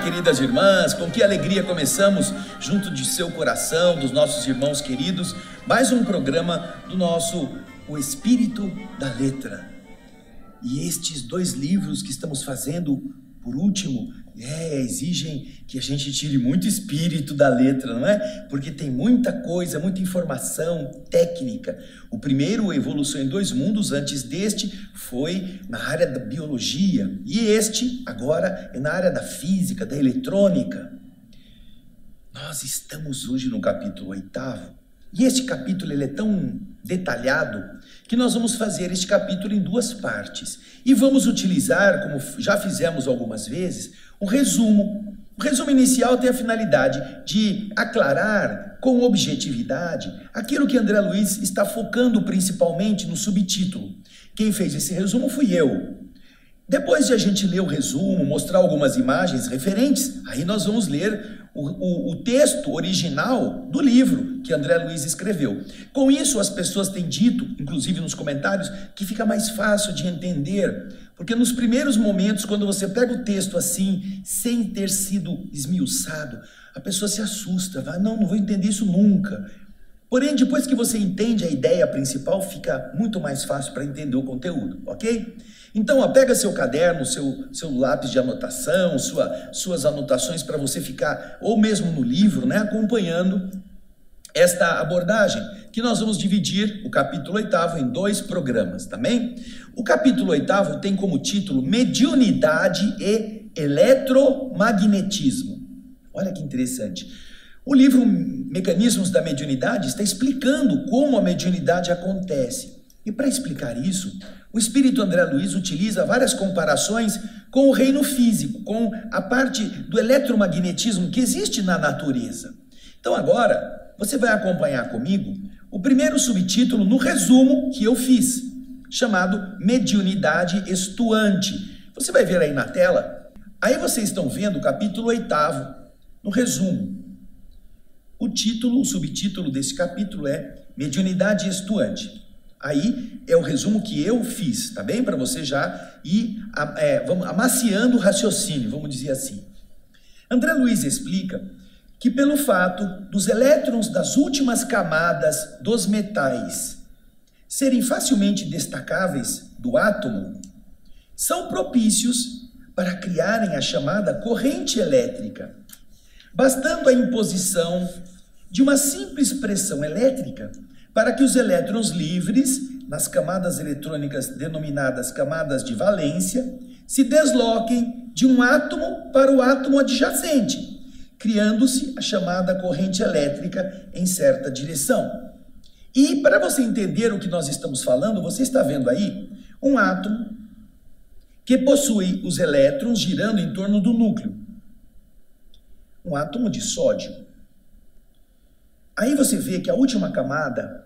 queridas irmãs, com que alegria começamos junto de seu coração, dos nossos irmãos queridos, mais um programa do nosso O Espírito da Letra. E estes dois livros que estamos fazendo, por último, exigem que a gente tire muito espírito da letra, não é? Porque tem muita coisa, muita informação técnica. O primeiro, Evolução em Dois Mundos, antes deste, foi na área da biologia. E este, agora, é na área da física, da eletrônica. Nós estamos hoje no capítulo 8º. E este capítulo ele é tão detalhado que nós vamos fazer este capítulo em duas partes. E vamos utilizar, como já fizemos algumas vezes, um resumo. O resumo inicial tem a finalidade de aclarar com objetividade aquilo que André Luiz está focando principalmente no subtítulo. Quem fez esse resumo fui eu. Depois de a gente ler o resumo, mostrar algumas imagens referentes, aí nós vamos ler o texto original do livro que André Luiz escreveu. Com isso, as pessoas têm dito, inclusive nos comentários, que fica mais fácil de entender, porque nos primeiros momentos, quando você pega o texto assim, sem ter sido esmiuçado, a pessoa se assusta, vai, não vou entender isso nunca. Porém, depois que você entende a ideia principal, fica muito mais fácil para entender o conteúdo, ok? Então, pega seu caderno, seu lápis de anotação, suas anotações para você ficar, ou mesmo no livro, né, acompanhando esta abordagem, que nós vamos dividir o capítulo 8º em dois programas, também. O capítulo 8º tem como título Mediunidade e Eletromagnetismo. Olha que interessante. O livro Mecanismos da Mediunidade está explicando como a mediunidade acontece. E para explicar isso, o Espírito André Luiz utiliza várias comparações com o reino físico, com a parte do eletromagnetismo que existe na natureza. Então agora, você vai acompanhar comigo o primeiro subtítulo no resumo que eu fiz, chamado Mediunidade Estuante. Você vai ver aí na tela, aí vocês estão vendo o capítulo 8º, no resumo. O subtítulo desse capítulo é Mediunidade Estuante. Aí é o resumo que eu fiz, tá bem? Para você já ir amaciando o raciocínio, vamos dizer assim. André Luiz explica que pelo fato dos elétrons das últimas camadas dos metais serem facilmente destacáveis do átomo, são propícios para criarem a chamada corrente elétrica, bastando a imposição de uma simples pressão elétrica para que os elétrons livres, nas camadas eletrônicas denominadas camadas de valência, se desloquem de um átomo para o átomo adjacente, criando-se a chamada corrente elétrica em certa direção. E para você entender o que nós estamos falando, você está vendo aí um átomo que possui os elétrons girando em torno do núcleo. Um átomo de sódio. Aí você vê que a última camada,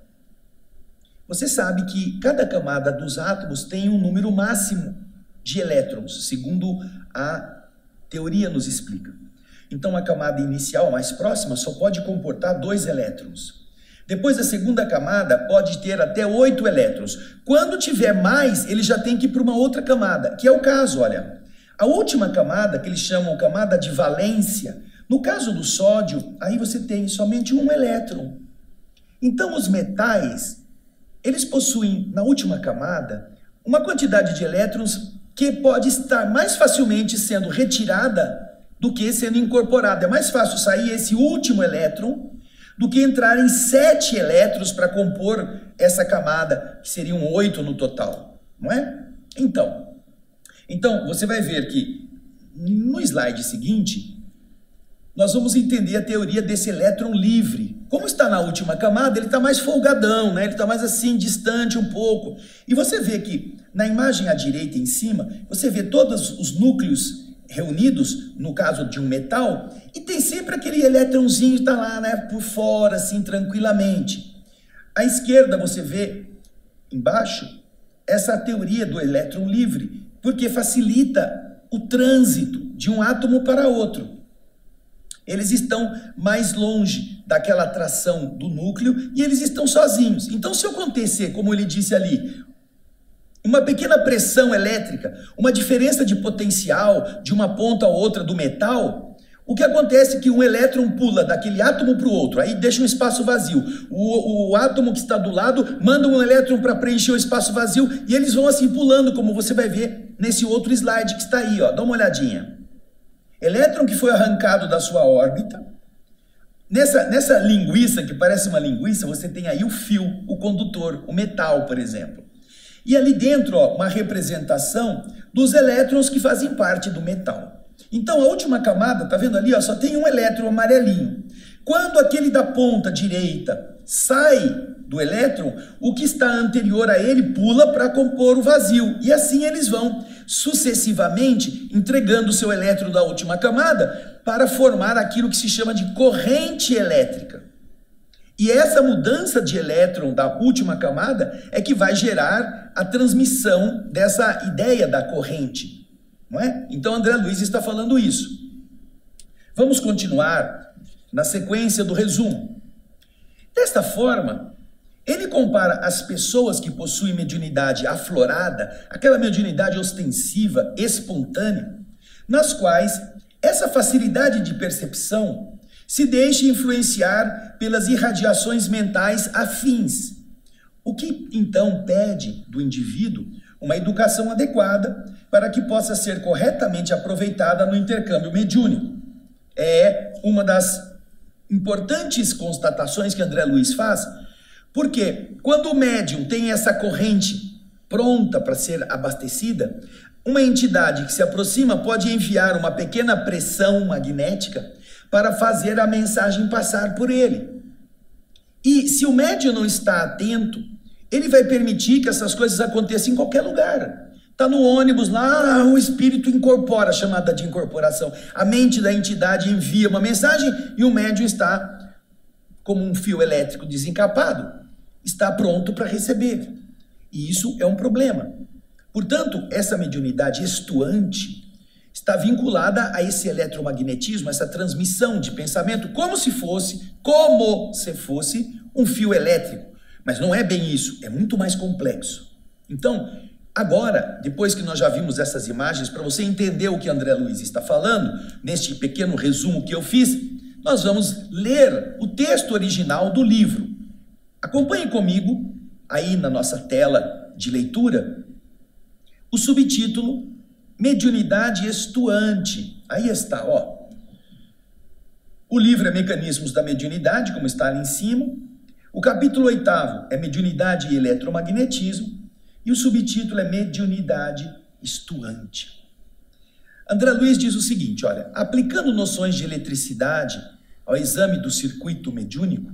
você sabe que cada camada dos átomos tem um número máximo de elétrons, segundo a teoria nos explica. Então a camada inicial, mais próxima, só pode comportar 2 elétrons. Depois a segunda camada pode ter até 8 elétrons. Quando tiver mais, ele já tem que ir para uma outra camada, que é o caso, olha. A última camada, que eles chamam camada de valência, no caso do sódio, aí você tem somente um elétron. Então os metais, eles possuem na última camada uma quantidade de elétrons que pode estar mais facilmente sendo retirada do que sendo incorporada. É mais fácil sair esse último elétron do que entrar em 7 elétrons para compor essa camada, que seriam 8 no total, não é? Então você vai ver que no slide seguinte, nós vamos entender a teoria desse elétron livre. Como está na última camada, ele está mais folgadão, né? Ele está mais assim, distante um pouco. E você vê que na imagem à direita em cima, você vê todos os núcleos reunidos, no caso de um metal, e tem sempre aquele elétronzinho que está lá, né, por fora, assim, tranquilamente. À esquerda você vê, embaixo, essa teoria do elétron livre, porque facilita o trânsito de um átomo para outro. Eles estão mais longe daquela atração do núcleo e eles estão sozinhos. Então, se acontecer, como ele disse ali, uma pequena pressão elétrica, uma diferença de potencial de uma ponta a outra do metal, o que acontece é que um elétron pula daquele átomo para o outro, aí deixa um espaço vazio. O átomo que está do lado manda um elétron para preencher o espaço vazio e eles vão assim pulando, como você vai ver nesse outro slide que está aí, ó. Dá uma olhadinha. Elétron que foi arrancado da sua órbita. Nessa linguiça, que parece uma linguiça, você tem aí o fio, o condutor, o metal, por exemplo. E ali dentro, ó, uma representação dos elétrons que fazem parte do metal. Então, a última camada, tá vendo ali, ó, só tem um elétron amarelinho. Quando aquele da ponta direita sai do elétron, o que está anterior a ele pula para compor o vazio. E assim eles vão sucessivamente entregando o seu elétron da última camada para formar aquilo que se chama de corrente elétrica. E essa mudança de elétron da última camada é que vai gerar a transmissão dessa ideia da corrente. Não é? Então André Luiz está falando isso. Vamos continuar na sequência do resumo. Desta forma, ele compara as pessoas que possuem mediunidade aflorada, aquela mediunidade ostensiva, espontânea, nas quais essa facilidade de percepção se deixa influenciar pelas irradiações mentais afins, o que então pede do indivíduo uma educação adequada para que possa ser corretamente aproveitada no intercâmbio mediúnico. É uma das importantes constatações que André Luiz faz, porque quando o médium tem essa corrente pronta para ser abastecida, uma entidade que se aproxima pode enviar uma pequena pressão magnética para fazer a mensagem passar por ele. E se o médium não está atento, ele vai permitir que essas coisas aconteçam em qualquer lugar. Está no ônibus lá, o espírito incorpora, chamada de incorporação. A mente da entidade envia uma mensagem e o médium está como um fio elétrico desencapado. Está pronto para receber. E isso é um problema. Portanto, essa mediunidade estuante está vinculada a esse eletromagnetismo, essa transmissão de pensamento, como se fosse um fio elétrico. Mas não é bem isso, é muito mais complexo. Então, agora, depois que nós já vimos essas imagens, para você entender o que André Luiz está falando, neste pequeno resumo que eu fiz, nós vamos ler o texto original do livro. Acompanhe comigo, aí na nossa tela de leitura, o subtítulo Mediunidade Estuante. Aí está, ó. O livro é Mecanismos da Mediunidade, como está ali em cima. O capítulo 8º é Mediunidade e Eletromagnetismo. E o subtítulo é Mediunidade Estuante. André Luiz diz o seguinte, olha, aplicando noções de eletricidade ao exame do circuito mediúnico,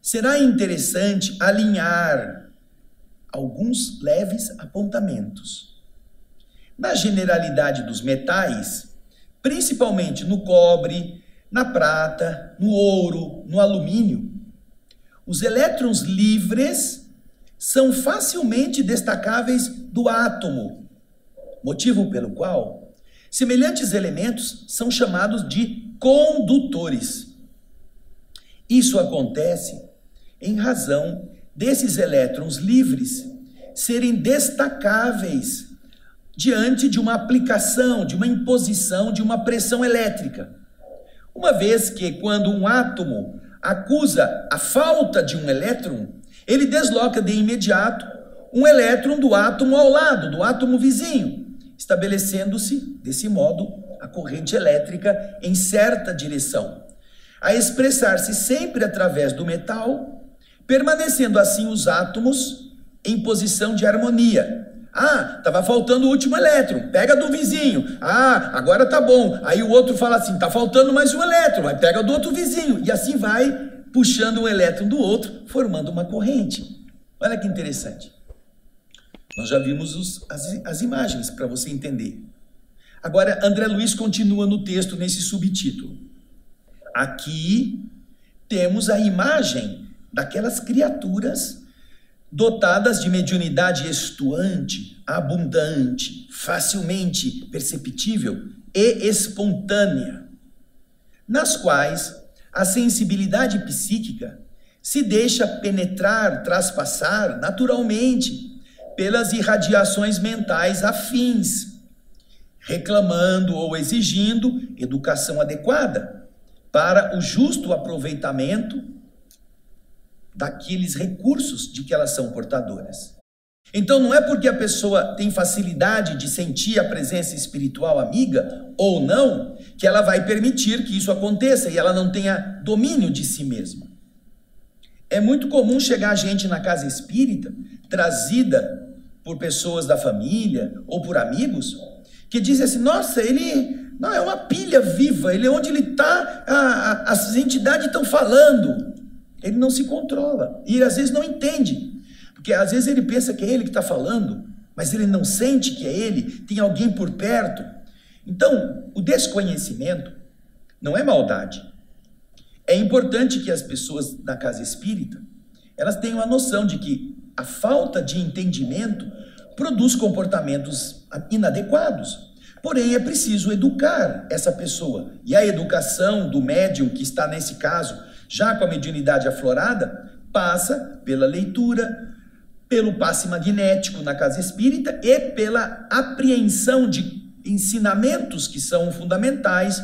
será interessante alinhar alguns leves apontamentos. Na generalidade dos metais, principalmente no cobre, na prata, no ouro, no alumínio, os elétrons livres são facilmente destacáveis do átomo, motivo pelo qual semelhantes elementos são chamados de condutores. Isso acontece em razão desses elétrons livres serem destacáveis diante de uma aplicação, de uma imposição, de uma pressão elétrica. Uma vez que quando um átomo acusa a falta de um elétron, ele desloca de imediato um elétron do átomo ao lado, do átomo vizinho, estabelecendo-se, desse modo, a corrente elétrica em certa direção, a expressar-se sempre através do metal, permanecendo assim os átomos em posição de harmonia. Ah, estava faltando o último elétron, pega do vizinho. Ah, agora tá bom. Aí o outro fala assim, tá faltando mais um elétron, vai pega do outro vizinho. E assim vai puxando um elétron do outro, formando uma corrente. Olha que interessante. Nós já vimos as imagens para você entender. Agora, André Luiz continua no texto nesse subtítulo. Aqui temos a imagem daquelas criaturas dotadas de mediunidade estuante, abundante, facilmente perceptível e espontânea, nas quais a sensibilidade psíquica se deixa penetrar, traspassar naturalmente pelas irradiações mentais afins, reclamando ou exigindo educação adequada para o justo aproveitamento daqueles recursos de que elas são portadoras. Então não é porque a pessoa tem facilidade de sentir a presença espiritual amiga ou não, que ela vai permitir que isso aconteça e ela não tenha domínio de si mesma. É muito comum chegar gente na casa espírita, trazida por pessoas da família ou por amigos, que dizem assim, nossa, ele não é uma pilha viva, ele onde ele está, as entidades estão falando. Ele não se controla e às vezes não entende, porque às vezes ele pensa que é ele que está falando, mas ele não sente que é ele, tem alguém por perto. Então, o desconhecimento não é maldade. É importante que as pessoas da casa espírita, elas tenham a noção de que a falta de entendimento produz comportamentos inadequados. Porém, é preciso educar essa pessoa. E a educação do médium, que está nesse caso, já com a mediunidade aflorada, passa pela leitura, pelo passe magnético na casa espírita e pela apreensão de ensinamentos que são fundamentais,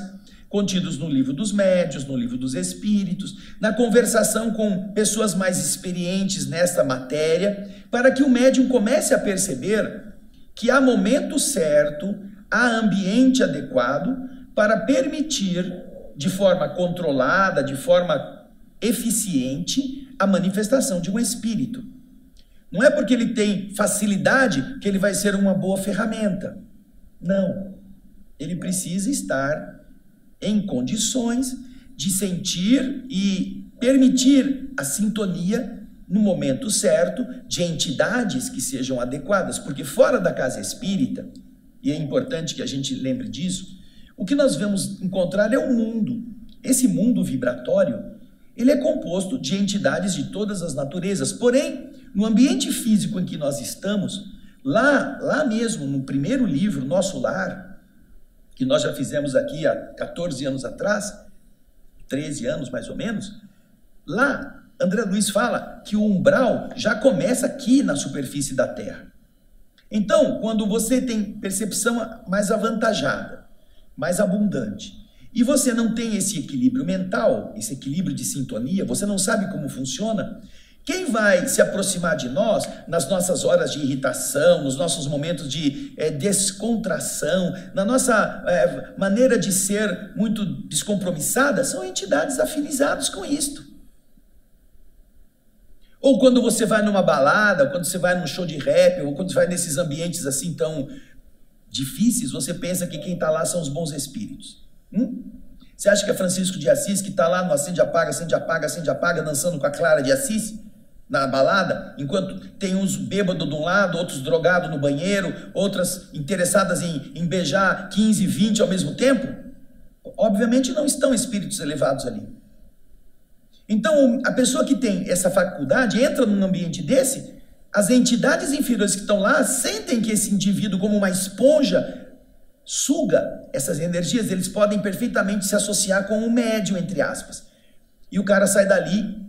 contidos no livro dos médiuns, no livro dos espíritos, na conversação com pessoas mais experientes nesta matéria, para que o médium comece a perceber que há momento certo, há ambiente adequado para permitir, de forma controlada, de forma eficiente, a manifestação de um espírito. Não é porque ele tem facilidade que ele vai ser uma boa ferramenta. Não. Ele precisa estar em condições de sentir e permitir a sintonia no momento certo de entidades que sejam adequadas, porque fora da casa espírita, e é importante que a gente lembre disso, o que nós vamos encontrar é um mundo. Esse mundo vibratório, ele é composto de entidades de todas as naturezas, porém, no ambiente físico em que nós estamos, lá mesmo, no primeiro livro, Nosso Lar, que nós já fizemos aqui há 14 anos atrás, 13 anos mais ou menos, lá André Luiz fala que o umbral já começa aqui na superfície da Terra. Então, quando você tem percepção mais avantajada, mais abundante, e você não tem esse equilíbrio mental, esse equilíbrio de sintonia, você não sabe como funciona, quem vai se aproximar de nós nas nossas horas de irritação, nos nossos momentos de descontração, na nossa maneira de ser muito descompromissada, são entidades afinizadas com isto. Ou quando você vai numa balada, ou quando você vai num show de rap, ou quando você vai nesses ambientes assim tão difíceis, você pensa que quem está lá são os bons espíritos. Você acha que é Francisco de Assis, que está lá no acende, apaga, acende, apaga, acende, apaga, dançando com a Clara de Assis, na balada, enquanto tem uns bêbados de um lado, outros drogados no banheiro, outras interessadas em beijar 15, 20 ao mesmo tempo? Obviamente não estão espíritos elevados ali. Então, a pessoa que tem essa faculdade entra num ambiente desse, as entidades inferiores que estão lá sentem que esse indivíduo, como uma esponja, suga essas energias. Eles podem perfeitamente se associar com o médium, entre aspas. E o cara sai dali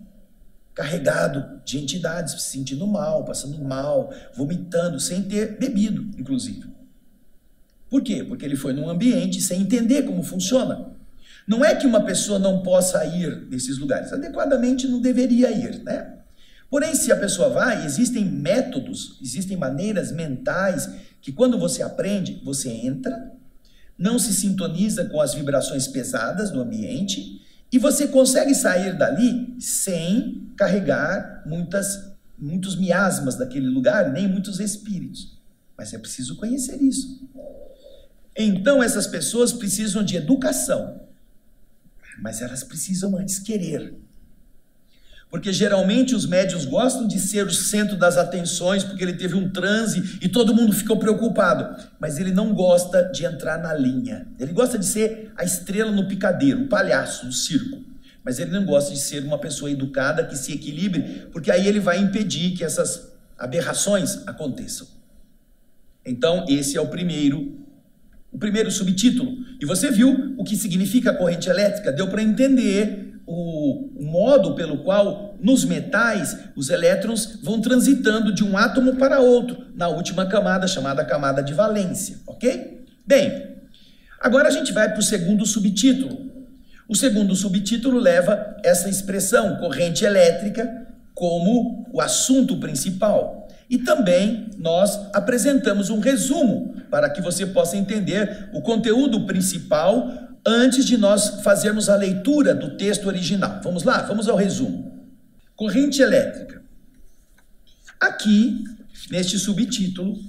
carregado de entidades, se sentindo mal, passando mal, vomitando, sem ter bebido, inclusive. Por quê? Porque ele foi num ambiente sem entender como funciona. Não é que uma pessoa não possa ir nesses lugares, adequadamente não deveria ir, né? Porém, se a pessoa vai, existem métodos, existem maneiras mentais que quando você aprende, você entra, não se sintoniza com as vibrações pesadas do ambiente e você consegue sair dali sem carregar muitos miasmas daquele lugar, nem muitos espíritos. Mas é preciso conhecer isso. Então, essas pessoas precisam de educação, mas elas precisam antes querer. Porque geralmente os médiuns gostam de ser o centro das atenções, porque ele teve um transe e todo mundo ficou preocupado. Mas ele não gosta de entrar na linha. Ele gosta de ser a estrela no picadeiro, o palhaço do circo. Mas ele não gosta de ser uma pessoa educada que se equilibre, porque aí ele vai impedir que essas aberrações aconteçam. Então, esse é o primeiro subtítulo. E você viu o que significa a corrente elétrica? Deu para entender o modo pelo qual nos metais, os elétrons vão transitando de um átomo para outro, na última camada, chamada camada de valência, ok? Bem, agora a gente vai para o segundo subtítulo. O segundo subtítulo leva essa expressão, corrente elétrica, como o assunto principal. E também nós apresentamos um resumo, para que você possa entender o conteúdo principal antes de nós fazermos a leitura do texto original. Vamos lá? Vamos ao resumo. Corrente elétrica. Aqui, neste subtítulo,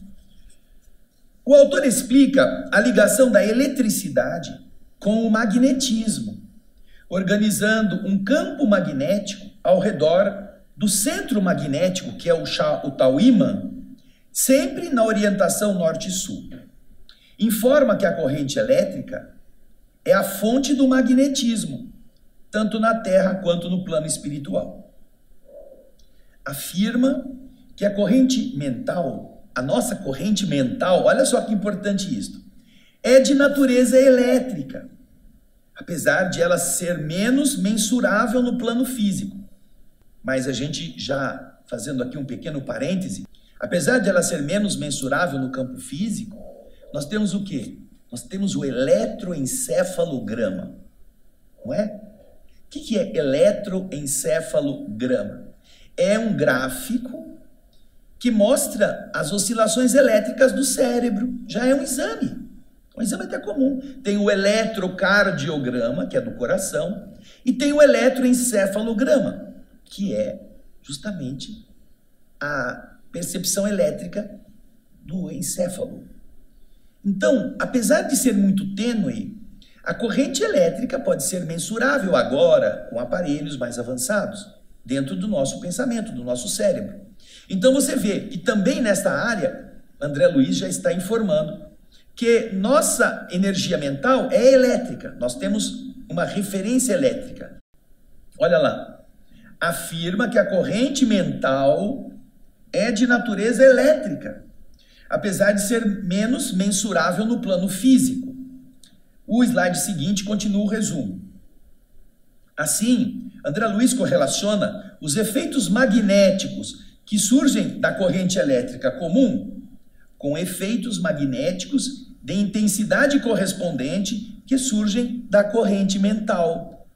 o autor explica a ligação da eletricidade com o magnetismo, organizando um campo magnético ao redor do centro magnético, que é o tal ímã, sempre na orientação norte-sul. Informa que a corrente elétrica é a fonte do magnetismo, tanto na Terra quanto no plano espiritual. Afirma que a corrente mental, a nossa corrente mental, olha só que importante isso, é de natureza elétrica, apesar de ela ser menos mensurável no plano físico. Mas a gente já, fazendo aqui um pequeno parêntese, apesar de ela ser menos mensurável no campo físico, nós temos o quê? Nós temos o eletroencefalograma, não é? O que é eletroencefalograma? É um gráfico que mostra as oscilações elétricas do cérebro. Já é um exame até comum. Tem o eletrocardiograma, que é do coração, e tem o eletroencefalograma, que é justamente a percepção elétrica do encéfalo. Então, apesar de ser muito tênue, a corrente elétrica pode ser mensurável agora com aparelhos mais avançados, dentro do nosso pensamento, do nosso cérebro. Então você vê que também nesta área, André Luiz já está informando que nossa energia mental é elétrica. Nós temos uma referência elétrica. Olha lá. Afirma que a corrente mental é de natureza elétrica, apesar de ser menos mensurável no plano físico. O slide seguinte continua o resumo. Assim, André Luiz correlaciona os efeitos magnéticos que surgem da corrente elétrica comum com efeitos magnéticos de intensidade correspondente que surgem da corrente mental.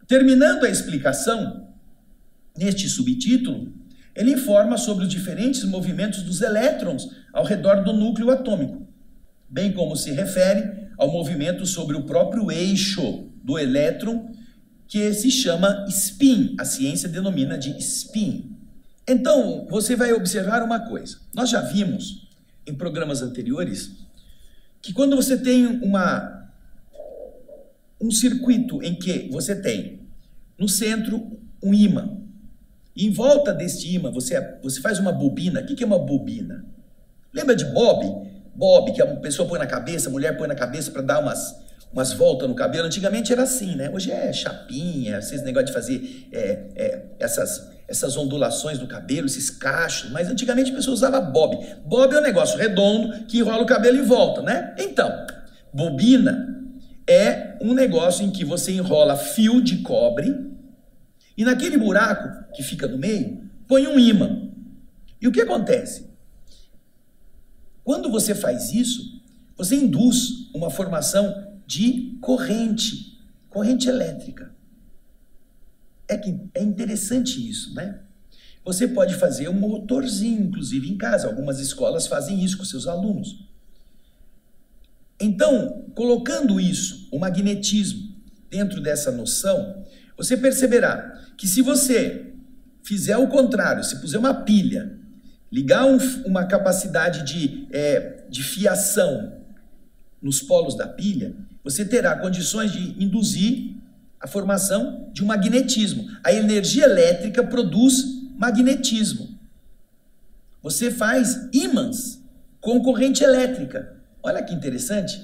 Terminando a explicação, neste subtítulo, ele informa sobre os diferentes movimentos dos elétrons ao redor do núcleo atômico, bem como se refere ao movimento sobre o próprio eixo do elétron, que se chama spin, a ciência denomina de spin. Então, você vai observar uma coisa. Nós já vimos em programas anteriores que quando você tem um circuito em que você tem no centro um ímã, e em volta deste ímã você faz uma bobina. O que é uma bobina? Lembra de bob? Bob, que a pessoa põe na cabeça, a mulher põe na cabeça para dar umas voltas no cabelo. Antigamente era assim, né? Hoje é chapinha, esses negócios de fazer essas ondulações no cabelo, esses cachos. Mas antigamente a pessoa usava bob. Bob é um negócio redondo que enrola o cabelo em volta, né? Então, bobina é um negócio em que você enrola fio de cobre e naquele buraco que fica no meio, põe um ímã. E o que acontece? Quando você faz isso, você induz uma formação de corrente elétrica. É interessante isso, né? Você pode fazer um motorzinho, inclusive, em casa. Algumas escolas fazem isso com seus alunos. Então, colocando isso, o magnetismo, dentro dessa noção, você perceberá que se você fizer o contrário, se puser uma pilha, ligar uma capacidade de fiação nos polos da pilha, você terá condições de induzir a formação de um magnetismo. A energia elétrica produz magnetismo. Você faz ímãs com corrente elétrica. Olha que interessante.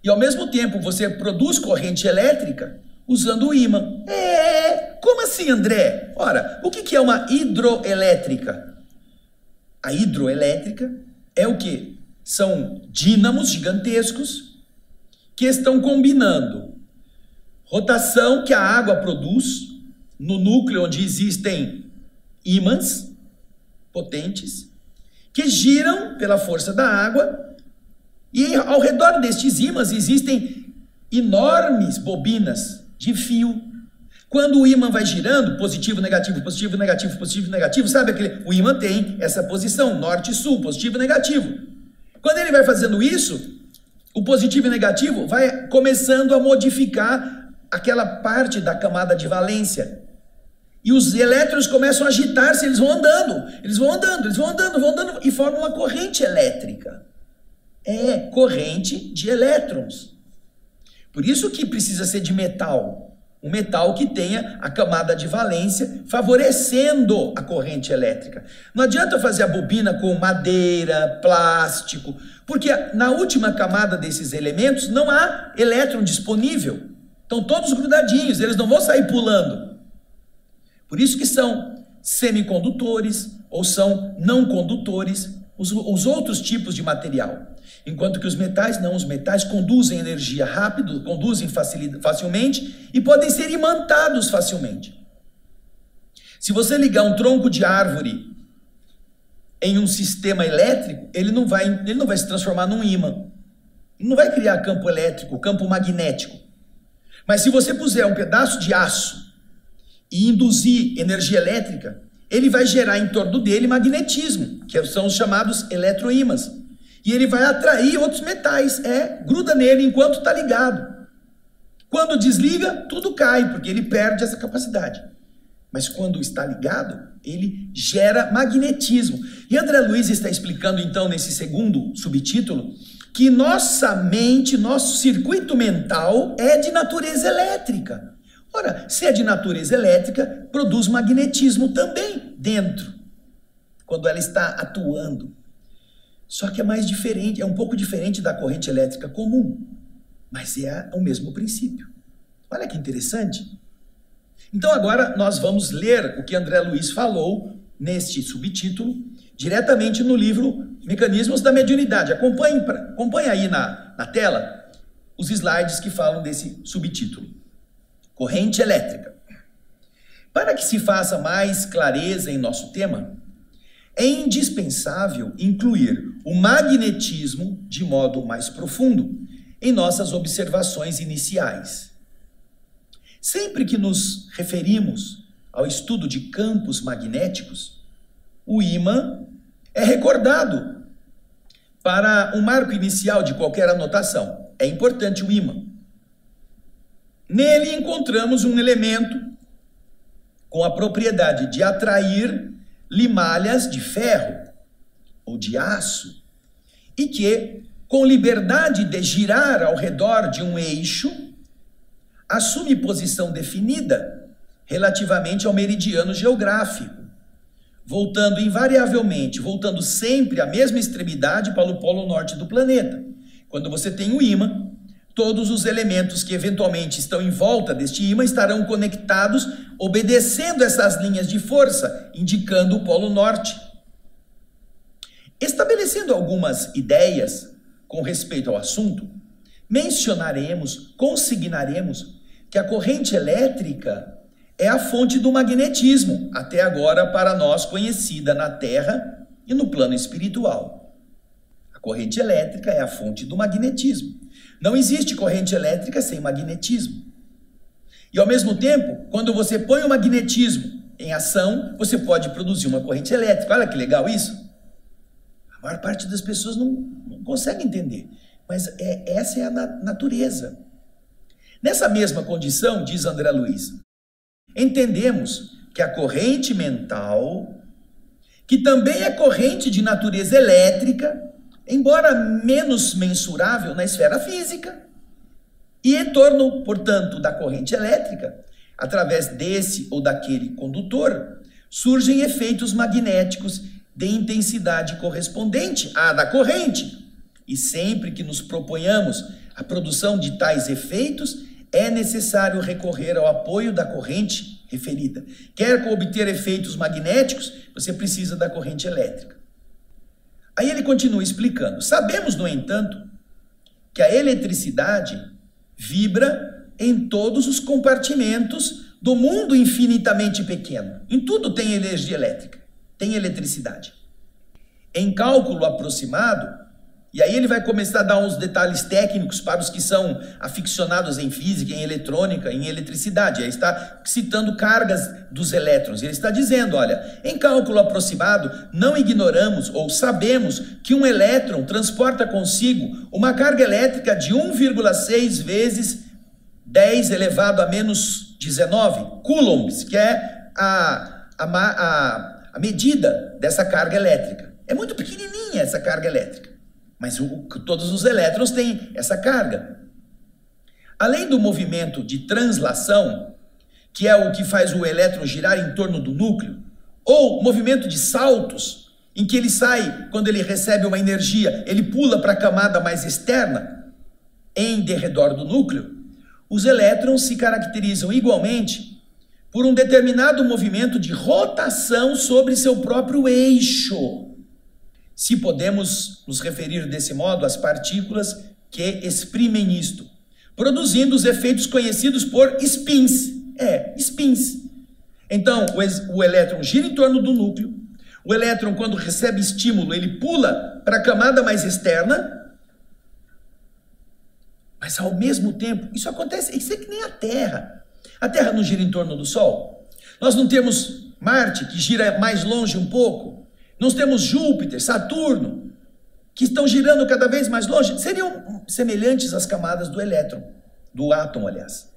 E ao mesmo tempo você produz corrente elétrica usando o ímã. Como assim, André? Ora, o que é uma hidroelétrica? A hidroelétrica é o quê? São dínamos gigantescos que estão combinando rotação que a água produz no núcleo onde existem ímãs potentes que giram pela força da água, e ao redor destes ímãs existem enormes bobinas de fio. Quando o ímã vai girando, positivo, negativo, positivo, negativo, positivo, negativo, sabe aquele? O ímã tem essa posição, norte e sul, positivo e negativo. Quando ele vai fazendo isso, o positivo e negativo vai começando a modificar aquela parte da camada de valência. E os elétrons começam a agitar-se, eles vão andando, vão andando e formam uma corrente elétrica. É corrente de elétrons. Por isso que precisa ser de metal. Um metal que tenha a camada de valência favorecendo a corrente elétrica. Não adianta fazer a bobina com madeira, plástico, porque na última camada desses elementos não há elétron disponível. Estão todos grudadinhos, eles não vão sair pulando. Por isso que são semicondutores ou são não condutores os outros tipos de material. Enquanto que os metais não, os metais conduzem energia rápido, conduzem facilmente e podem ser imantados facilmente. Se você ligar um tronco de árvore em um sistema elétrico, ele não vai se transformar num ímã. Ele não vai criar campo elétrico, campo magnético. Mas se você puser um pedaço de aço e induzir energia elétrica, ele vai gerar em torno dele magnetismo, que são os chamados eletroímãs. E ele vai atrair outros metais, gruda nele enquanto está ligado. Quando desliga, tudo cai, porque ele perde essa capacidade. Mas quando está ligado, ele gera magnetismo. E André Luiz está explicando então nesse segundo subtítulo, que nossa mente, nosso circuito mental é de natureza elétrica. Ora, se é de natureza elétrica, produz magnetismo também dentro, quando ela está atuando. Só que é mais diferente, é um pouco diferente da corrente elétrica comum, mas é o mesmo princípio. Olha que interessante. Então agora nós vamos ler o que André Luiz falou neste subtítulo, diretamente no livro Mecanismos da Mediunidade. Acompanhe aí na tela os slides que falam desse subtítulo. Corrente elétrica. Para que se faça mais clareza em nosso tema, é indispensável incluir o magnetismo de modo mais profundo em nossas observações iniciais. Sempre que nos referimos ao estudo de campos magnéticos, o ímã é recordado para um marco inicial de qualquer anotação. É importante o ímã. Nele encontramos um elemento com a propriedade de atrair limalhas de ferro ou de aço e que, com liberdade de girar ao redor de um eixo, assume posição definida relativamente ao meridiano geográfico, voltando invariavelmente, voltando sempre à mesma extremidade para o polo norte do planeta. Quando você tem o ímã, todos os elementos que eventualmente estão em volta deste ímã estarão conectados, obedecendo essas linhas de força, indicando o polo norte. Estabelecendo algumas ideias com respeito ao assunto, consignaremos que a corrente elétrica é a fonte do magnetismo, até agora para nós conhecida na Terra e no plano espiritual. A corrente elétrica é a fonte do magnetismo. Não existe corrente elétrica sem magnetismo. E ao mesmo tempo, quando você põe o magnetismo em ação, você pode produzir uma corrente elétrica. Olha que legal isso. A maior parte das pessoas não consegue entender. Mas essa é a natureza. Nessa mesma condição, diz André Luiz, entendemos que a corrente mental, que também é corrente de natureza elétrica, embora menos mensurável na esfera física, e em torno, portanto, da corrente elétrica, através desse ou daquele condutor, surgem efeitos magnéticos de intensidade correspondente à da corrente. E sempre que nos proponhamos a produção de tais efeitos, é necessário recorrer ao apoio da corrente referida. Quer obter efeitos magnéticos, você precisa da corrente elétrica. Aí ele continua explicando. Sabemos, no entanto, que a eletricidade vibra em todos os compartimentos do mundo infinitamente pequeno. Em tudo tem energia elétrica, tem eletricidade. Em cálculo aproximado, e aí ele vai começar a dar uns detalhes técnicos para os que são aficionados em física, em eletrônica, em eletricidade. Aí está citando cargas dos elétrons. Ele está dizendo, olha, em cálculo aproximado, não ignoramos ou sabemos que um elétron transporta consigo uma carga elétrica de 1,6 vezes 10 elevado a menos 19 coulombs, que é a medida dessa carga elétrica. É muito pequenininha essa carga elétrica. Mas todos os elétrons têm essa carga. Além do movimento de translação, que é o que faz o elétron girar em torno do núcleo, ou movimento de saltos, em que ele sai, quando ele recebe uma energia, ele pula para a camada mais externa, em derredor do núcleo, os elétrons se caracterizam igualmente por um determinado movimento de rotação sobre seu próprio eixo. Se podemos nos referir desse modo às partículas que exprimem isto, produzindo os efeitos conhecidos por spins. Spins. Então, o elétron gira em torno do núcleo, o elétron, quando recebe estímulo, ele pula para a camada mais externa, mas ao mesmo tempo, isso acontece, isso é que nem a Terra. A Terra não gira em torno do Sol? Nós não temos Marte, que gira mais longe um pouco? Nós temos Júpiter, Saturno, que estão girando cada vez mais longe, seriam semelhantes às camadas do elétron, do átomo, aliás.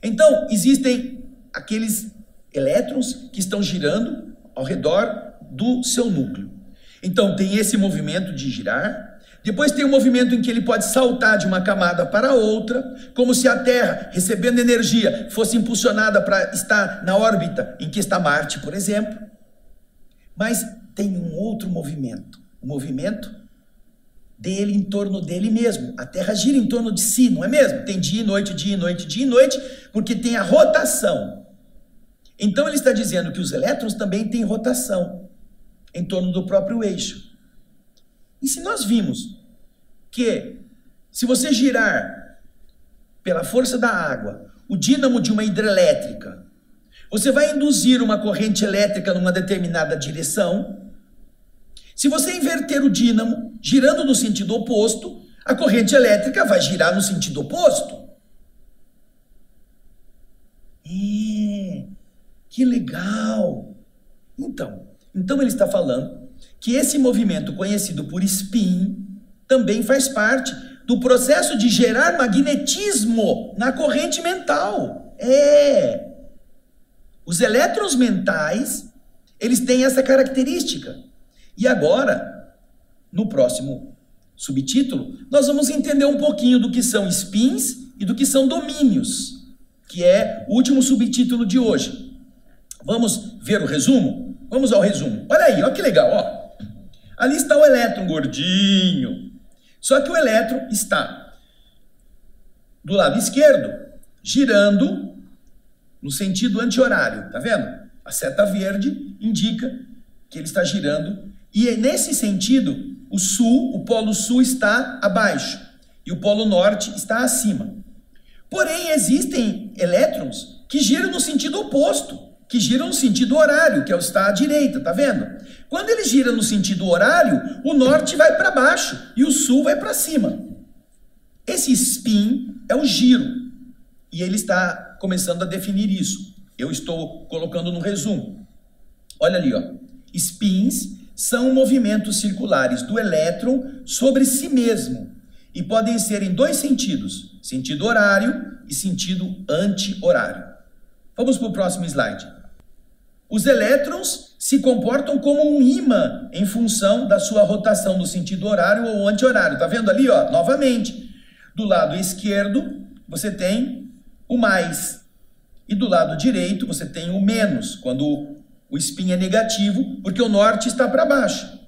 Então, existem aqueles elétrons que estão girando ao redor do seu núcleo. Então, tem esse movimento de girar, depois tem o movimento em que ele pode saltar de uma camada para outra, como se a Terra, recebendo energia, fosse impulsionada para estar na órbita em que está Marte, por exemplo. Mas tem um outro movimento, o movimento dele em torno dele mesmo. A Terra gira em torno de si, não é mesmo? Tem dia e noite, dia e noite, dia e noite, porque tem a rotação. Então ele está dizendo que os elétrons também têm rotação em torno do próprio eixo. E se nós vimos que, se você girar pela força da água, o dínamo de uma hidrelétrica, você vai induzir uma corrente elétrica numa determinada direção. Se você inverter o dínamo, girando no sentido oposto, a corrente elétrica vai girar no sentido oposto. Que legal! Então ele está falando que esse movimento conhecido por spin também faz parte do processo de gerar magnetismo na corrente mental. Os elétrons mentais, eles têm essa característica. E agora, no próximo subtítulo, nós vamos entender um pouquinho do que são spins e do que são domínios, que é o último subtítulo de hoje. Vamos ver o resumo? Vamos ao resumo. Olha aí, olha que legal, ó. Ali está o elétron gordinho. Só que o elétron está do lado esquerdo, girando no sentido anti-horário, tá vendo? A seta verde indica que ele está girando, e nesse sentido, o polo sul está abaixo, e o polo norte está acima. Porém, existem elétrons que giram no sentido oposto, que giram no sentido horário, que é o está à direita, tá vendo? Quando ele gira no sentido horário, o norte vai para baixo e o sul vai para cima. Esse spin é o giro, e ele está começando a definir isso. Eu estou colocando no resumo. Olha ali, ó. Spins são movimentos circulares do elétron sobre si mesmo e podem ser em dois sentidos, sentido horário e sentido anti-horário. Vamos para o próximo slide. Os elétrons se comportam como um ímã em função da sua rotação no sentido horário ou anti-horário. Tá vendo ali, ó? Novamente, do lado esquerdo você tem o mais e do lado direito você tem o menos, quando o spin é negativo, porque o norte está para baixo.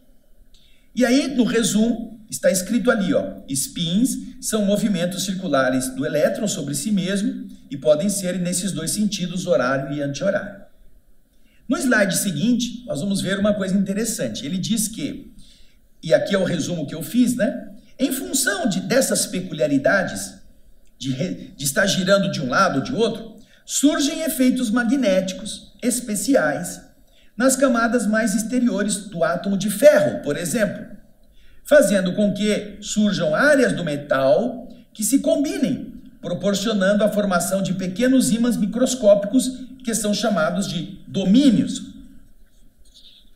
E aí, no resumo, está escrito ali, ó, spins são movimentos circulares do elétron sobre si mesmo e podem ser nesses dois sentidos, horário e anti-horário. No slide seguinte, nós vamos ver uma coisa interessante. Ele diz que, e aqui é o resumo que eu fiz, né? Em função dessas peculiaridades, de estar girando de um lado ou de outro, surgem efeitos magnéticos especiais nas camadas mais exteriores do átomo de ferro, por exemplo, fazendo com que surjam áreas do metal que se combinem, proporcionando a formação de pequenos ímãs microscópicos que são chamados de domínios.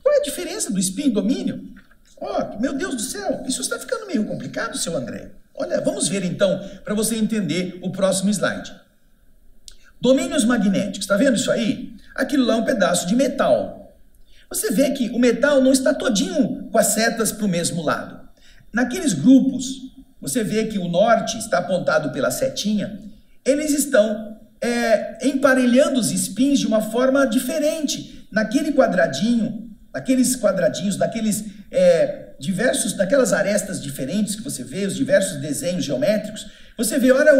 Qual é a diferença do spin e domínio? Oh, meu Deus do céu, isso está ficando meio complicado, seu André. Olha, vamos ver então, para você entender o próximo slide. Domínios magnéticos, está vendo isso aí? Aquilo lá é um pedaço de metal. Você vê que o metal não está todinho com as setas para o mesmo lado. Naqueles grupos, você vê que o norte está apontado pela setinha, eles estão emparelhando os spins de uma forma diferente. Naquele quadradinho, naqueles quadradinhos, daquelas arestas diferentes que você vê, os diversos desenhos geométricos, você vê, ora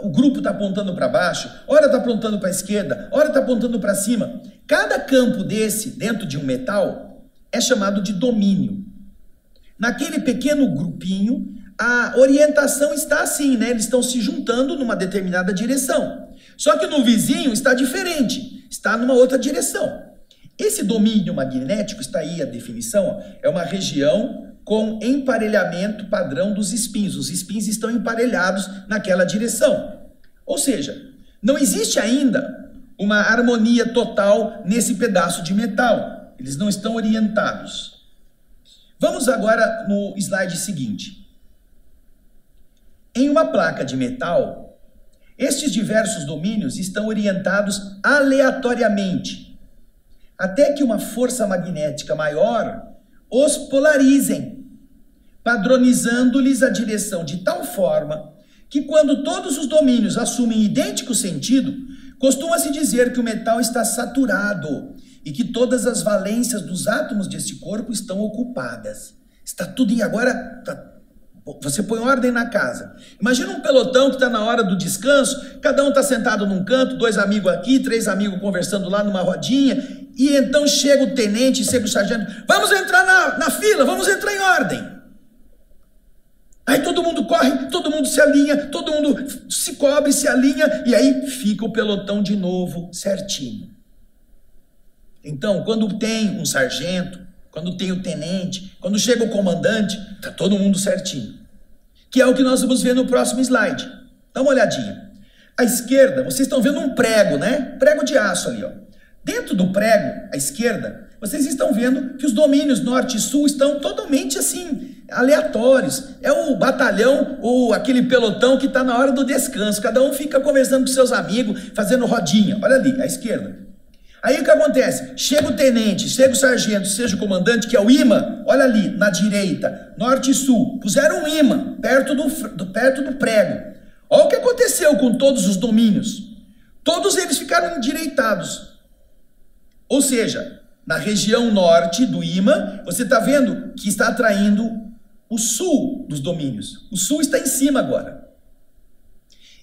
o grupo está apontando para baixo, ora está apontando para a esquerda, ora está apontando para cima. Cada campo desse, dentro de um metal, é chamado de domínio. Naquele pequeno grupinho, a orientação está assim, né? Eles estão se juntando numa determinada direção. Só que no vizinho está diferente, está numa outra direção. Esse domínio magnético, está aí a definição, é uma região com emparelhamento padrão dos spins. Os spins estão emparelhados naquela direção. Ou seja, não existe ainda uma harmonia total nesse pedaço de metal. Eles não estão orientados. Vamos agora no slide seguinte. Em uma placa de metal, estes diversos domínios estão orientados aleatoriamente, até que uma força magnética maior os polarizem, padronizando-lhes a direção de tal forma que quando todos os domínios assumem idêntico sentido, costuma-se dizer que o metal está saturado e que todas as valências dos átomos desse corpo estão ocupadas. Está tudo em agora... Você põe ordem na casa. Imagina um pelotão que está na hora do descanso, cada um está sentado num canto, 2 amigos aqui, 3 amigos conversando lá numa rodinha, e então chega o tenente, chega o sargento, vamos entrar na fila, vamos entrar em ordem. Aí todo mundo corre, todo mundo se alinha, todo mundo se cobre, se alinha, e aí fica o pelotão de novo certinho. Então, quando tem um sargento, quando tem o tenente, quando chega o comandante, está todo mundo certinho. Que é o que nós vamos ver no próximo slide. Dá uma olhadinha. À esquerda, vocês estão vendo um prego, né? Prego de aço ali, ó. Dentro do prego, à esquerda, vocês estão vendo que os domínios norte e sul estão totalmente assim, aleatórios. É o batalhão ou aquele pelotão que está na hora do descanso. Cada um fica conversando com seus amigos, fazendo rodinha. Olha ali, à esquerda. Aí o que acontece? Chega o tenente, chega o sargento, seja o comandante, que é o imã, olha ali, na direita, norte e sul, puseram um imã perto do prego. Olha o que aconteceu com todos os domínios. Todos eles ficaram endireitados. Ou seja, na região norte do imã, você está vendo que está atraindo o sul dos domínios. O sul está em cima agora.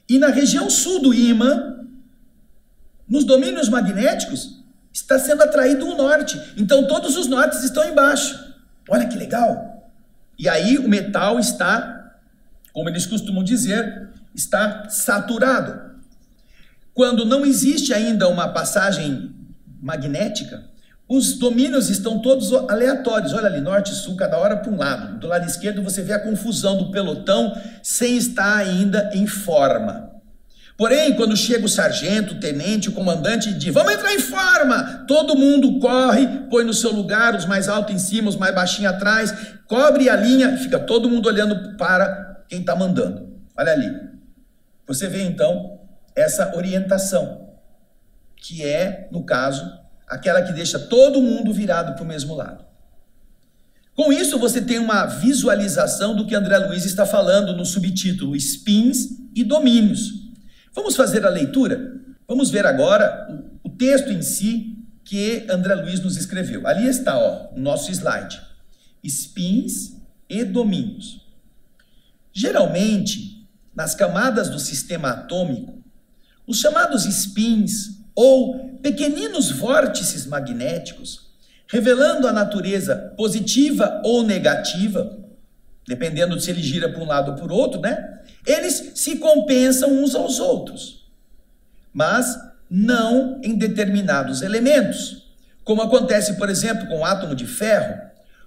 E na região sul do imã, nos domínios magnéticos, está sendo atraído o norte. Então, todos os nortes estão embaixo. Olha que legal. E aí, o metal está, como eles costumam dizer, está saturado. Quando não existe ainda uma passagem magnética, os domínios estão todos aleatórios. Olha ali, norte e sul, cada hora para um lado. Do lado esquerdo, você vê a confusão do pelotão sem estar ainda em forma. Porém, quando chega o sargento, o tenente, o comandante e diz, vamos entrar em forma, todo mundo corre, põe no seu lugar, os mais altos em cima, os mais baixinhos atrás, cobre a linha, fica todo mundo olhando para quem está mandando. Olha ali. Você vê então essa orientação, que é, no caso, aquela que deixa todo mundo virado para o mesmo lado. Com isso, você tem uma visualização do que André Luiz está falando no subtítulo, spins e domínios. Vamos fazer a leitura? Vamos ver agora o texto em si que André Luiz nos escreveu. Ali está, ó, o nosso slide. Spins e domínios. Geralmente, nas camadas do sistema atômico, os chamados spins ou pequeninos vórtices magnéticos, revelando a natureza positiva ou negativa, dependendo de se ele gira para um lado ou para o outro, né? Eles se compensam uns aos outros. mas não em determinados elementos, como acontece, por exemplo, com o átomo de ferro,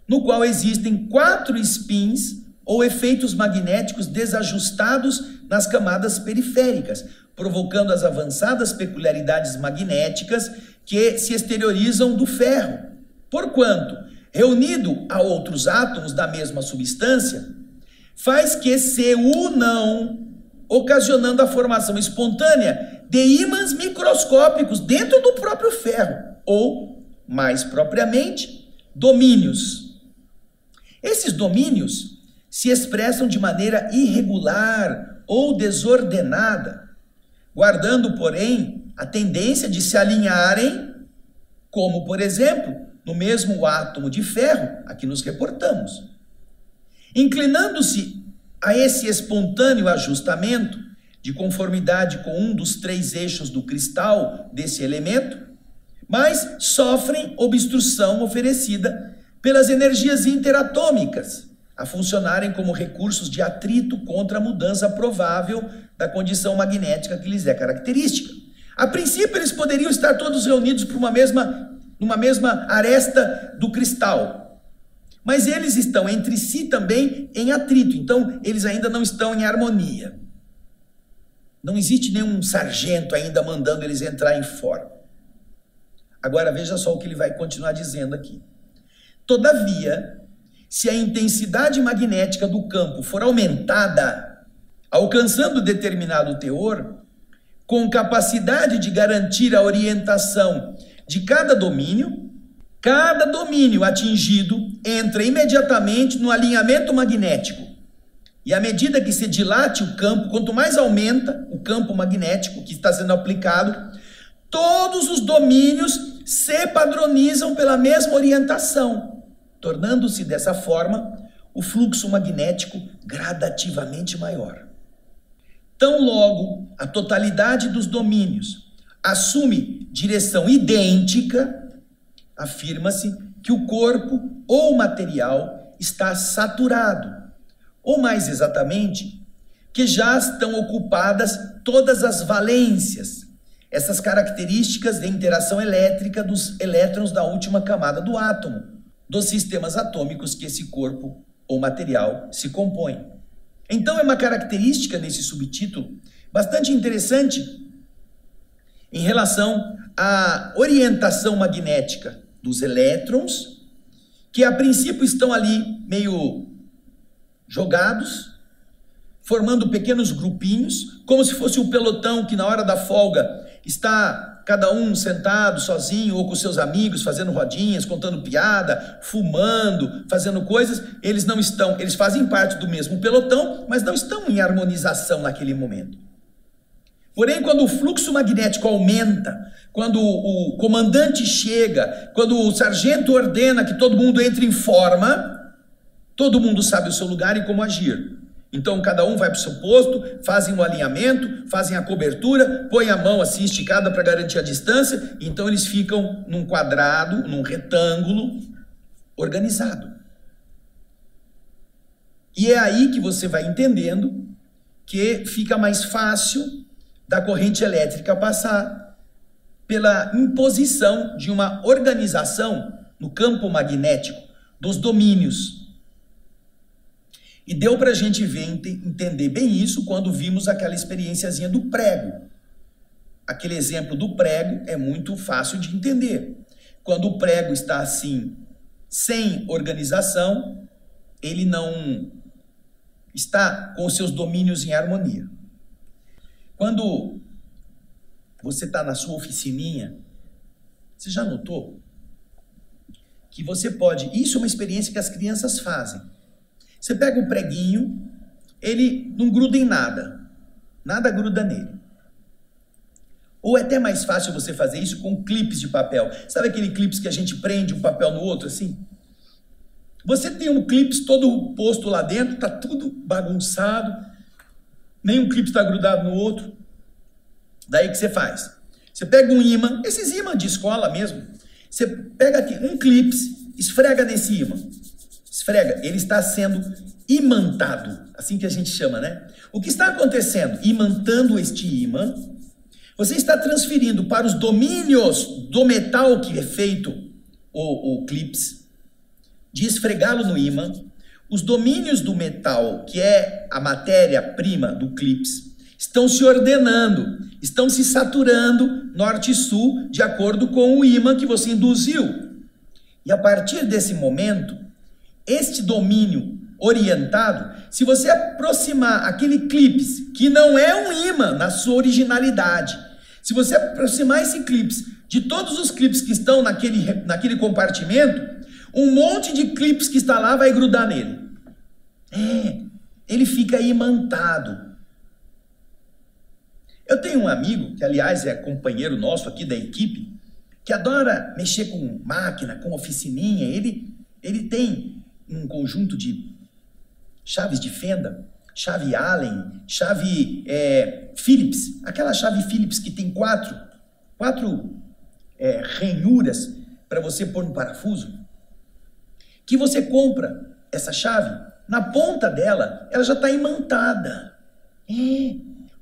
no qual existem 4 spins ou efeitos magnéticos desajustados nas camadas periféricas, provocando as avançadas peculiaridades magnéticas que se exteriorizam do ferro. Porquanto, reunido a outros átomos da mesma substância, faz que se unam, ocasionando a formação espontânea de ímãs microscópicos dentro do próprio ferro, ou, mais propriamente, domínios. Esses domínios se expressam de maneira irregular ou desordenada, guardando, porém, a tendência de se alinharem, como, por exemplo, no mesmo átomo de ferro a que nos reportamos. Inclinando-se a esse espontâneo ajustamento, de conformidade com um dos 3 eixos do cristal desse elemento, mas sofrem obstrução oferecida pelas energias interatômicas, a funcionarem como recursos de atrito contra a mudança provável da condição magnética que lhes é característica. A princípio, eles poderiam estar todos reunidos por numa mesma aresta do cristal, mas eles estão entre si também em atrito, então eles ainda não estão em harmonia. Não existe nenhum sargento ainda mandando eles entrar em forma. Agora veja só o que ele vai continuar dizendo aqui. Todavia, se a intensidade magnética do campo for aumentada, alcançando determinado teor, com capacidade de garantir a orientação de cada domínio atingido entra imediatamente no alinhamento magnético. E à medida que se dilate o campo, quanto mais aumenta o campo magnético que está sendo aplicado, todos os domínios se padronizam pela mesma orientação, tornando-se dessa forma o fluxo magnético gradativamente maior. Tão logo a totalidade dos domínios assume direção idêntica, afirma-se que o corpo ou o material está saturado, ou mais exatamente, que já estão ocupadas todas as valências, essas características de interação elétrica dos elétrons da última camada do átomo, dos sistemas atômicos que esse corpo ou material se compõe. Então é uma característica nesse subtítulo bastante interessante em relação à orientação magnética dos elétrons, que a princípio estão ali meio jogados, formando pequenos grupinhos, como se fosse um pelotão que na hora da folga está cada um sentado sozinho ou com seus amigos, fazendo rodinhas, contando piada, fumando, fazendo coisas. Eles não estão, eles fazem parte do mesmo pelotão, mas não estão em harmonização naquele momento. Porém, quando o fluxo magnético aumenta, quando o comandante chega, quando o sargento ordena que todo mundo entre em forma, todo mundo sabe o seu lugar e como agir. Então, cada um vai para o seu posto, fazem o alinhamento, fazem a cobertura, põem a mão assim esticada para garantir a distância, então eles ficam num quadrado, num retângulo organizado. E é aí que você vai entendendo que fica mais fácil da corrente elétrica passar pela imposição de uma organização no campo magnético dos domínios. E deu para a gente ver, entender bem isso quando vimos aquela experiênciazinha do prego. Aquele exemplo do prego é muito fácil de entender. Quando o prego está assim, sem organização, ele não está com os seus domínios em harmonia. Quando você está na sua oficininha, você já notou que você pode... Isso é uma experiência que as crianças fazem. Você pega um preguinho, ele não gruda em nada. Nada gruda nele. Ou é até mais fácil você fazer isso com clipes de papel. Sabe aquele clipes que a gente prende um papel no outro assim? Você tem um clipes todo posto lá dentro, tá tudo bagunçado, nenhum clipe está grudado no outro. Daí o que você faz? Você pega um ímã, esses ímãs de escola mesmo, você pega aqui um clipes, esfrega nesse ímã. Esfrega, ele está sendo imantado, assim que a gente chama, né? O que está acontecendo? Imantando este ímã, Você está transferindo para os domínios do metal que é feito o clips, de esfregá-lo no ímã. Os domínios do metal, que é a matéria-prima do clips, estão se ordenando, estão se saturando norte e sul, de acordo com o ímã que você induziu. E a partir desse momento, este domínio orientado, se você aproximar aquele clips, que não é um ímã na sua originalidade, se você aproximar esse clips de todos os clips que estão naquele compartimento, um monte de clips que está lá vai grudar nele. Ele fica imantado. Eu tenho um amigo, que aliás é companheiro nosso aqui da equipe, que adora mexer com máquina, com oficininha. Ele tem um conjunto de chaves de fenda, chave Allen, chave Phillips, aquela chave Phillips que tem quatro ranhuras para você pôr no parafuso, que você compra essa chave, na ponta dela, ela já está imantada.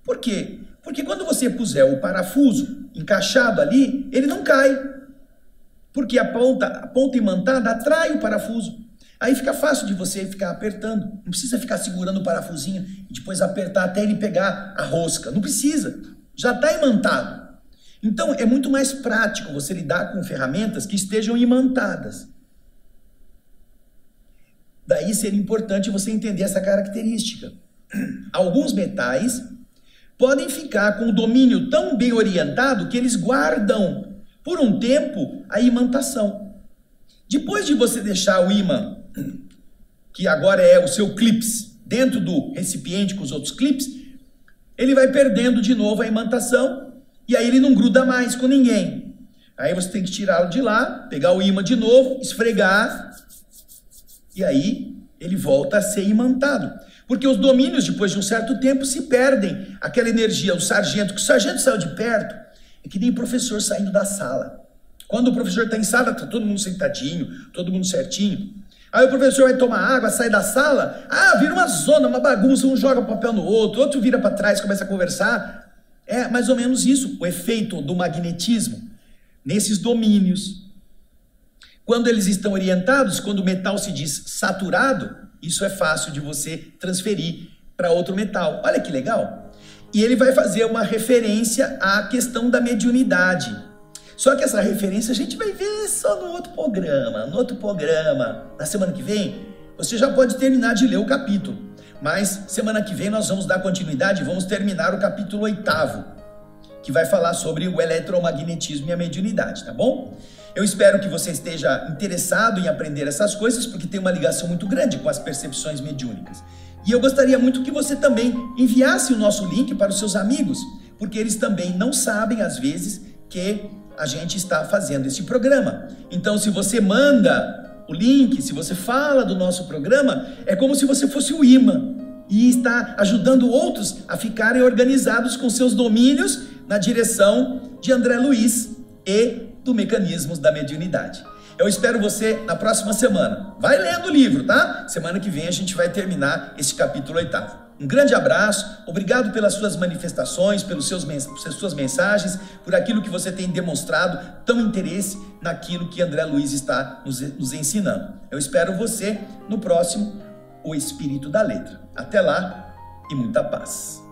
Por quê? Porque quando você puser o parafuso encaixado ali, ele não cai. Porque a ponta imantada atrai o parafuso. Aí fica fácil de você ficar apertando. Não precisa ficar segurando o parafusinho e depois apertar até ele pegar a rosca. Não precisa. Já está imantado. Então, é muito mais prático você lidar com ferramentas que estejam imantadas. Daí seria importante você entender essa característica. Alguns metais podem ficar com o domínio tão bem orientado que eles guardam, por um tempo, a imantação. Depois de você deixar o ímã, que agora é o seu clips, dentro do recipiente com os outros clips, ele vai perdendo de novo a imantação e aí ele não gruda mais com ninguém. Aí você tem que tirá-lo de lá, pegar o ímã de novo, esfregar e aí ele volta a ser imantado. Porque os domínios, depois de um certo tempo, se perdem. Aquela energia, o sargento saiu de perto, é que nem professor saindo da sala. Quando o professor está em sala, está todo mundo sentadinho, todo mundo certinho. Aí o professor vai tomar água, sai da sala, vira uma zona, uma bagunça, um joga papel no outro, outro vira para trás, começa a conversar. É mais ou menos isso, o efeito do magnetismo. Nesses domínios, quando eles estão orientados, quando o metal se diz saturado, isso é fácil de você transferir para outro metal. Olha que legal. E ele vai fazer uma referência à questão da mediunidade. Só que essa referência a gente vai ver só no outro programa. No outro programa, na semana que vem, você já pode terminar de ler o capítulo. Mas semana que vem nós vamos dar continuidade e vamos terminar o capítulo 8º, que vai falar sobre o eletromagnetismo e a mediunidade, tá bom? Eu espero que você esteja interessado em aprender essas coisas, porque tem uma ligação muito grande com as percepções mediúnicas. E eu gostaria muito que você também enviasse o nosso link para os seus amigos, porque eles também não sabem, às vezes, que a gente está fazendo esse programa. Então, se você manda o link, se você fala do nosso programa, é como se você fosse o imã e está ajudando outros a ficarem organizados com seus domínios na direção de André Luiz e do Mecanismos da Mediunidade. Eu espero você na próxima semana. Vai lendo o livro, tá? Semana que vem a gente vai terminar esse capítulo 8º. Um grande abraço, obrigado pelas suas manifestações, pelas suas mensagens, por aquilo que você tem demonstrado tão interesse naquilo que André Luiz está nos ensinando. Eu espero você no próximo O Espírito da Letra. Até lá e muita paz.